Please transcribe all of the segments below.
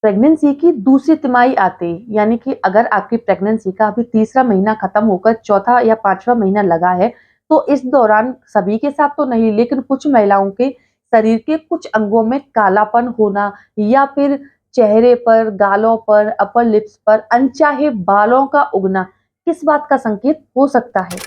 Pregnancy की दूसरी तिमाही आते ही यानी कि अगर आपकी प्रेगनेंसी का अभी तीसरा महीना खत्म होकर चौथा या पांचवा महीना लगा है, तो इस दौरान सभी के साथ तो नहीं, लेकिन कुछ महिलाओं के शरीर के कुछ अंगों में कालापन होना या फिर चेहरे पर, गालों पर, अपर लिप्स पर अनचाहे बालों का उगना किस बात का संकेत हो सकता है?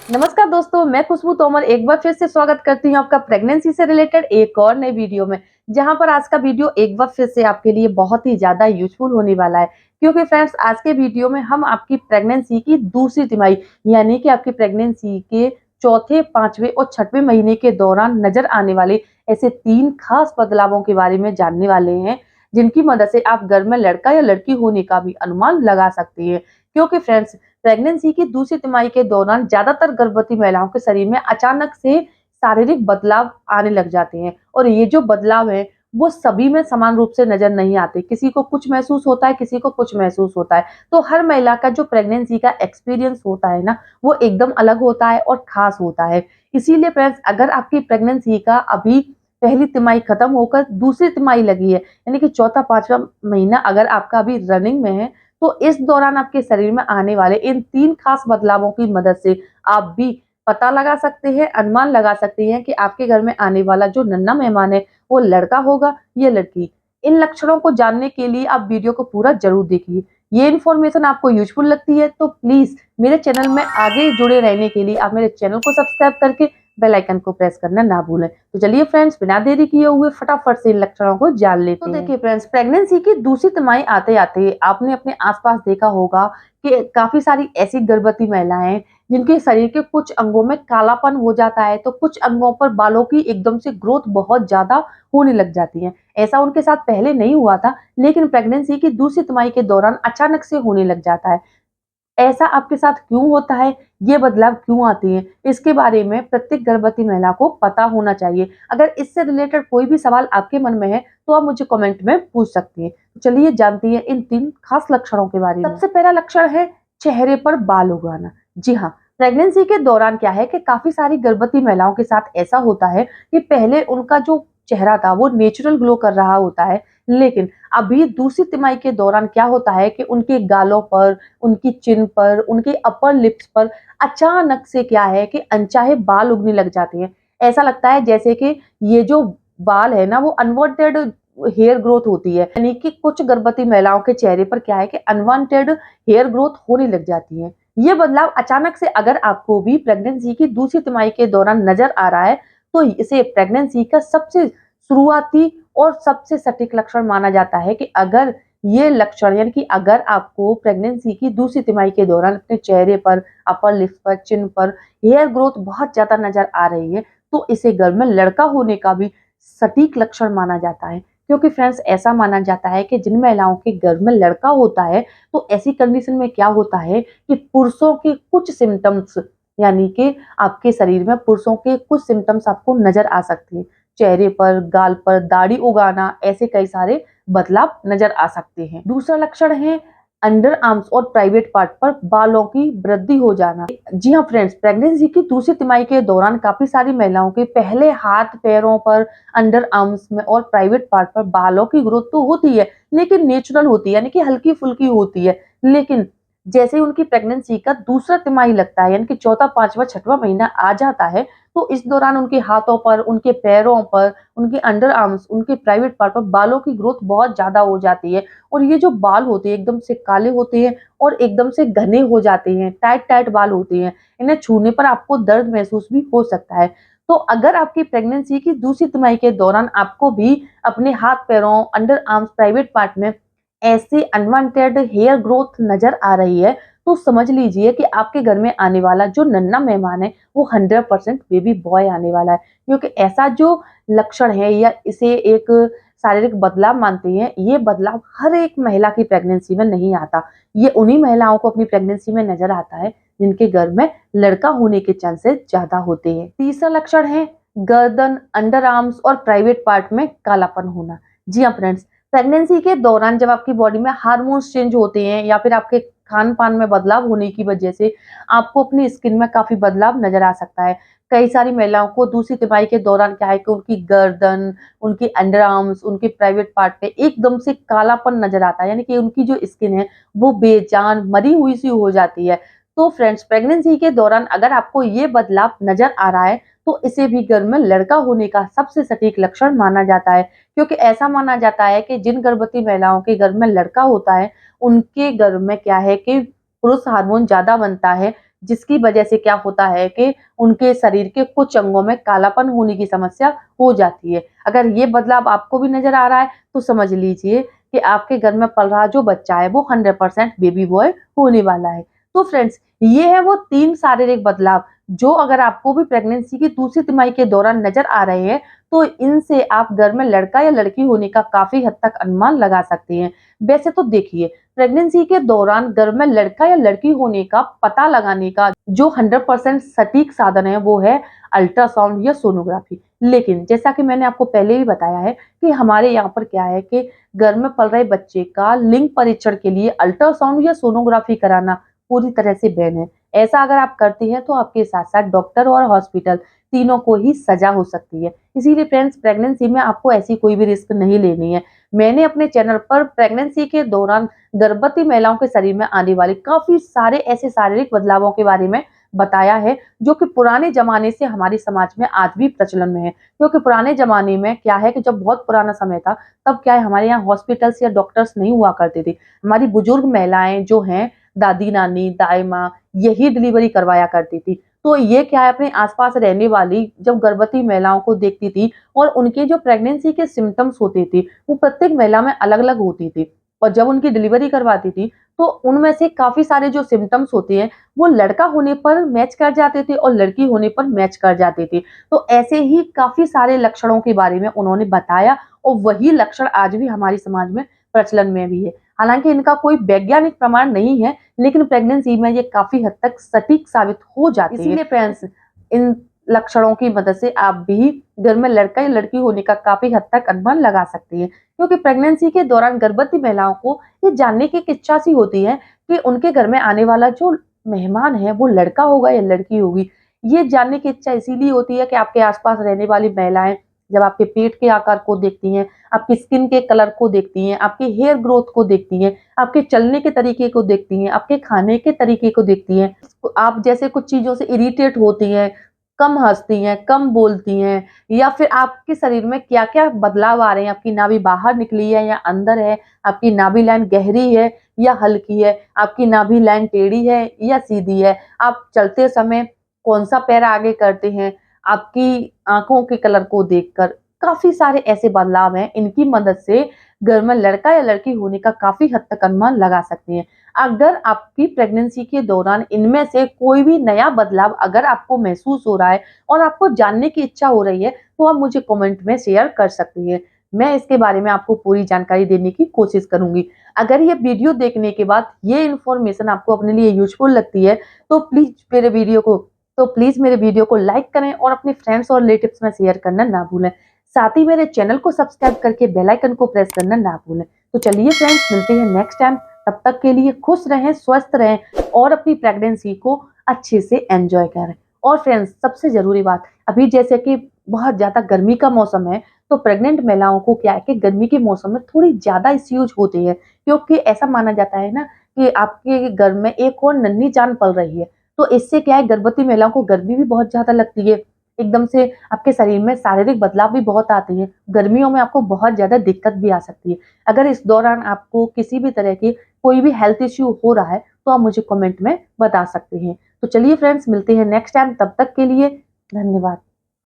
नमस्कार दोस्तों, मैं खुशबू तोमर एक बार फिर से स्वागत करती हूँ आपका प्रेगनेंसी से रिलेटेड एक और नए वीडियो में। जहां पर आज का वीडियो एक बार फिर से आपके लिए बहुत ही ज्यादा यूजफुल होने वाला है, क्योंकि फ्रेंड्स आज के वीडियो में हम आपकी प्रेगनेंसी की दूसरी तिमाही यानी कि आपकी प्रेगनेंसी के चौथे, पांचवें और छठवें महीने के दौरान नजर आने वाले ऐसे 3 खास बदलावों के बारे में जानने वाले हैं, जिनकी मदद से आप घर में लड़का या लड़की होने का भी अनुमान लगा सकती है। क्योंकि फ्रेंड्स, प्रेगनेंसी की दूसरी तिमाही के दौरान ज्यादातर गर्भवती महिलाओं के शरीर में अचानक से शारीरिक बदलाव आने लग जाते हैं, और ये जो बदलाव है वो सभी में समान रूप से नजर नहीं आते। किसी को कुछ महसूस होता है, किसी को कुछ महसूस होता है। तो हर महिला का जो प्रेगनेंसी का एक्सपीरियंस होता है ना, वो एकदम अलग होता है और खास होता है। इसीलिए फ्रेंड्स, अगर आपकी प्रेगनेंसी का अभी पहली तिमाही खत्म होकर दूसरी तिमाही लगी है, यानी कि चौथा पांचवा महीना अगर आपका अभी रनिंग में है, तो इस दौरान आपके शरीर में आने वाले इन 3 खास बदलावों की मदद से आप भी पता लगा सकते हैं, अनुमान लगा सकते हैं कि आपके घर में आने वाला जो नन्हा मेहमान है वो लड़का होगा या लड़की। इन लक्षणों को जानने के लिए आप वीडियो को पूरा जरूर देखिए। ये इन्फॉर्मेशन आपको यूजफुल लगती है तो प्लीज मेरे चैनल में आगे जुड़े रहने के लिए आप मेरे चैनल को सब्सक्राइब करके बेल आइकन को प्रेस करना ना भूलें। तो चलिए फ्रेंड्स, बिना देरी किए हुए फटाफट से इन लक्षणों को जान लेते हैं। तो देखिए फ्रेंड्स, प्रेगनेंसी की दूसरी तिमाही आते आते आपने अपने आसपास देखा होगा कि काफी सारी ऐसी गर्भवती महिलाएं जिनके शरीर के कुछ अंगों में कालापन हो जाता है, तो कुछ अंगों पर बालों की एकदम से ग्रोथ बहुत ज्यादा होने लग जाती है। ऐसा उनके साथ पहले नहीं हुआ था, लेकिन प्रेगनेंसी की दूसरी तिमाही के दौरान अचानक से होने लग जाता है। ऐसा आपके साथ क्यों होता है, ये बदलाव क्यों आते हैं, इसके बारे में प्रत्येक गर्भवती महिला को पता होना चाहिए। अगर इससे रिलेटेड कोई भी सवाल आपके मन में है तो आप मुझे कमेंट में पूछ सकती हैं। तो चलिए जानते हैं इन 3 खास लक्षणों के बारे में। सबसे पहला लक्षण है चेहरे पर बाल उगाना। जी हाँ, प्रेगनेंसी के दौरान क्या है कि काफी सारी गर्भवती महिलाओं के साथ ऐसा होता है कि पहले उनका जो चेहरा था वो नेचुरल ग्लो कर रहा होता है, लेकिन अभी दूसरी तिमाही के दौरान क्या होता है कि उनके गालों पर, उनकी चिन पर, उनके अपर लिप्स पर अचानक से क्या है कि अनचाहे बाल उगने लग जाते हैं। ऐसा लगता है जैसे कि ये जो बाल है ना, वो अनवांटेड हेयर ग्रोथ होती है, यानी कि कुछ गर्भवती महिलाओं के चेहरे पर क्या है कि अनवांटेड हेयर ग्रोथ होने लग जाती है। ये बदलाव अचानक से अगर आपको भी प्रेगनेंसी की दूसरी तिमाही के दौरान नजर आ रहा है, तो इसे प्रेगनेंसी का सबसे शुरुआती और सबसे सटीक लक्षण माना जाता है कि अगर ये लक्षण यानी कि अगर आपको प्रेगनेंसी की दूसरी तिमाही के दौरान अपने चेहरे पर, अपर लिप्स पर, चिन पर हेयर ग्रोथ बहुत ज्यादा नजर आ रही है, तो इसे घर में लड़का होने का भी सटीक लक्षण माना जाता है। क्योंकि फ्रेंड्स, ऐसा माना जाता है कि जिन महिलाओं के घर में लड़का होता है, तो ऐसी कंडीशन में क्या होता है कि पुरुषों के कुछ सिम्टम्स, यानी कि आपके शरीर में पुरुषों के कुछ सिम्टम्स आपको नजर आ सकते हैं। चेहरे पर, गाल पर दाढ़ी उगाना, ऐसे कई सारे बदलाव नजर आ सकते हैं। दूसरा लक्षण है अंडर आर्म्स और प्राइवेट पार्ट पर बालों की वृद्धि हो जाना। जी हाँ फ्रेंड्स, प्रेगनेंसी की दूसरी तिमाही के दौरान काफी सारी महिलाओं के पहले हाथ पैरों पर, अंडर आर्म्स में और प्राइवेट पार्ट पर बालों की ग्रोथ तो होती है, लेकिन नेचुरल होती है, यानी कि हल्की फुल्की होती है। लेकिन जैसे ही उनकी प्रेगनेंसी का दूसरा तिमाही लगता है, यानी कि चौथा, पांचवा, छठवां महीना आ जाता है, तो इस दौरान उनके हाथों पर, उनके पैरों पर, उनके अंडर आर्म्स, उनके प्राइवेट पार्ट पर बालों की ग्रोथ बहुत ज्यादा हो जाती है। और ये जो बाल होते हैं एकदम से काले होते हैं और एकदम से घने हो जाते हैं, टाइट टाइट बाल होते हैं। इन्हें छूने पर आपको दर्द महसूस भी हो सकता है। तो अगर आपकी प्रेगनेंसी की दूसरी तिमाही के दौरान आपको भी अपने हाथ पैरों, अंडर आर्म्स, प्राइवेट पार्ट में ऐसी अनवांटेड हेयर ग्रोथ नजर आ रही है, तो समझ लीजिए कि आपके घर में आने वाला जो नन्हा मेहमान है वो 100% बेबी बॉय आने वाला है। क्योंकि ऐसा जो लक्षण है या इसे एक शारीरिक बदलाव मानते हैं, ये बदलाव हर एक महिला की प्रेगनेंसी में नहीं आता। ये उन्हीं महिलाओं को अपनी प्रेगनेंसी में नजर आता है जिनके घर में लड़का होने के चांसेस ज्यादा होते हैं। तीसरा लक्षण है गर्दन, अंडर आर्म्स और प्राइवेट पार्ट में कालापन होना। जी हाँ फ्रेंड्स, प्रेगनेंसी के दौरान जब आपकी बॉडी में हार्मोन्स चेंज होते हैं या फिर आपके खान पान में बदलाव होने की वजह से आपको अपनी स्किन में काफी बदलाव नजर आ सकता है। कई सारी महिलाओं को दूसरी तिमाही के दौरान क्या है कि उनकी गर्दन, उनके अंडर आर्म्स, उनके प्राइवेट पार्ट पे एकदम से कालापन नजर आता है, यानी कि उनकी जो स्किन है वो बेजान मरी हुई सी हो जाती है। तो फ्रेंड्स, प्रेगनेंसी के दौरान अगर आपको ये बदलाव नजर आ रहा है तो इसे भी घर में लड़का होने का सबसे सटीक लक्षण माना जाता है, क्योंकि ऐसा माना जाता है कि जिन गर्भवती महिलाओं के घर में लड़का होता है उनके घर में क्या है कि पुरुष हार्मोन ज्यादा बनता है, जिसकी वजह से क्या होता है कि उनके शरीर के कुछ अंगों में कालापन होने की समस्या हो जाती है। अगर ये बदलाव आपको भी नजर आ रहा है तो समझ लीजिए कि आपके घर में पल रहा जो बच्चा है वो 100% बेबी बॉय होने वाला है। तो फ्रेंड्स, ये है वो 3 शारीरिक बदलाव जो अगर आपको भी प्रेगनेंसी की दूसरी तिमाही के दौरान नजर आ रहे हैं तो इनसे आप घर में लड़का या लड़की होने का काफी हद तक अनुमान लगा सकते हैं। वैसे तो देखिए, प्रेगनेंसी के दौरान घर में लड़का या लड़की होने का पता लगाने का जो 100% सटीक साधन है वो है अल्ट्रासाउंड या सोनोग्राफी। लेकिन जैसा कि मैंने आपको पहले ही बताया है कि हमारे यहाँ पर क्या है कि घर में पल रहे बच्चे का लिंग परीक्षण के लिए अल्ट्रासाउंड या सोनोग्राफी कराना पूरी तरह से बैन है। ऐसा अगर आप करती हैं तो आपके साथ साथ डॉक्टर और हॉस्पिटल तीनों को ही सजा हो सकती है। इसीलिए फ्रेंड्स, प्रेगनेंसी में आपको ऐसी कोई भी रिस्क नहीं लेनी है। मैंने अपने चैनल पर प्रेगनेंसी के दौरान गर्भवती महिलाओं के शरीर में आने वाले काफी सारे ऐसे शारीरिक बदलावों के बारे में बताया है जो कि पुराने जमाने से हमारे समाज में आज भी प्रचलन में है। क्योंकि पुराने जमाने में क्या है कि जब बहुत पुराना समय था तब क्या है हमारे यहाँ हॉस्पिटल्स या डॉक्टर्स नहीं हुआ करते थे। हमारी बुजुर्ग महिलाएं जो हैं, दादी नानी दाई माँ, यही डिलीवरी करवाया करती थी। तो ये क्या है अपने आसपास रहने वाली जब गर्भवती महिलाओं को देखती थी और उनके जो प्रेगनेंसी के सिम्टम्स होते थे वो प्रत्येक महिला में अलग अलग होती थी, और जब उनकी डिलीवरी करवाती थी तो उनमें से काफी सारे जो सिम्टम्स होते हैं वो लड़का होने पर मैच कर जाते थे और लड़की होने पर मैच कर जाते थे। तो ऐसे ही काफी सारे लक्षणों के बारे में उन्होंने बताया और वही लक्षण आज भी हमारे समाज में प्रचलन में भी है। हालांकि इनका कोई वैज्ञानिक प्रमाण नहीं है, लेकिन प्रेगनेंसी में ये काफी हद तक सटीक साबित हो जाती है। इसीलिए फ्रेंड्स, इन लक्षणों की मदद से आप भी घर में लड़का या लड़की होने का काफी हद तक अनुमान लगा सकती हैं, क्योंकि प्रेगनेंसी के दौरान गर्भवती महिलाओं को ये जानने की एक इच्छा सी होती है कि उनके घर में आने वाला जो मेहमान है वो लड़का होगा या लड़की होगी। ये जानने की इच्छा इसीलिए होती है कि आपके आसपास रहने वाली महिलाएं जब आपके पेट के आकार को देखती हैं, आपकी स्किन के कलर को देखती हैं, आपके हेयर ग्रोथ को देखती हैं, आपके चलने के तरीके को देखती हैं, आपके खाने के तरीके को देखती हैं, आप जैसे कुछ चीजों से इरिटेट होती हैं, कम हंसती हैं, कम बोलती हैं, या फिर आपके शरीर में क्या-क्या बदलाव आ रहे हैं, आपकी नाभि बाहर निकली है या अंदर है, आपकी नाभि लाइन गहरी है या हल्की है, आपकी नाभि लाइन टेढ़ी है या सीधी है, आप चलते समय कौन-सा पैर आगे करते हैं, आपकी आँखों के कलर को देखकर काफ़ी सारे ऐसे बदलाव हैं, इनकी मदद से घर में लड़का या लड़की होने का काफ़ी हद तक अनुमान लगा सकते हैं। अगर आपकी प्रेगनेंसी के दौरान इनमें से कोई भी नया बदलाव अगर आपको महसूस हो रहा है और आपको जानने की इच्छा हो रही है, तो आप मुझे कमेंट में शेयर कर सकती हैं। मैं इसके बारे में आपको पूरी जानकारी देने की कोशिश करूँगी। अगर ये वीडियो देखने के बाद ये इन्फॉर्मेशन आपको अपने लिए यूज़फुल लगती है, तो प्लीज़ मेरे वीडियो को लाइक करें और अपने फ्रेंड्स और रिलेटिव्स में शेयर करना ना भूलें। साथ ही मेरे चैनल को सब्सक्राइब करके बेल आइकन को प्रेस करना ना भूलें। तो चलिए फ्रेंड्स, मिलते हैं नेक्स्ट टाइम। तब तक के लिए खुश रहें, स्वस्थ रहें और अपनी प्रेगनेंसी को अच्छे से एंजॉय करें। और फ्रेंड्स, सबसे ज़रूरी बात, अभी जैसे कि बहुत ज़्यादा गर्मी का मौसम है, तो प्रेग्नेंट महिलाओं को क्या है कि गर्मी के मौसम में थोड़ी ज़्यादा इश्यूज होते हैं, क्योंकि ऐसा माना जाता है ना कि आपके घर में एक और नन्ही जान पल रही है। तो इससे क्या है, गर्भवती महिलाओं को गर्मी भी बहुत ज़्यादा लगती है। एकदम से आपके शरीर में शारीरिक बदलाव भी बहुत आते हैं। गर्मियों में आपको बहुत ज़्यादा दिक्कत भी आ सकती है। अगर इस दौरान आपको किसी भी तरह की कोई भी हेल्थ इश्यू हो रहा है, तो आप मुझे कमेंट में बता सकते हैं। तो चलिए फ्रेंड्स, मिलते हैं नेक्स्ट टाइम। तब तक के लिए धन्यवाद।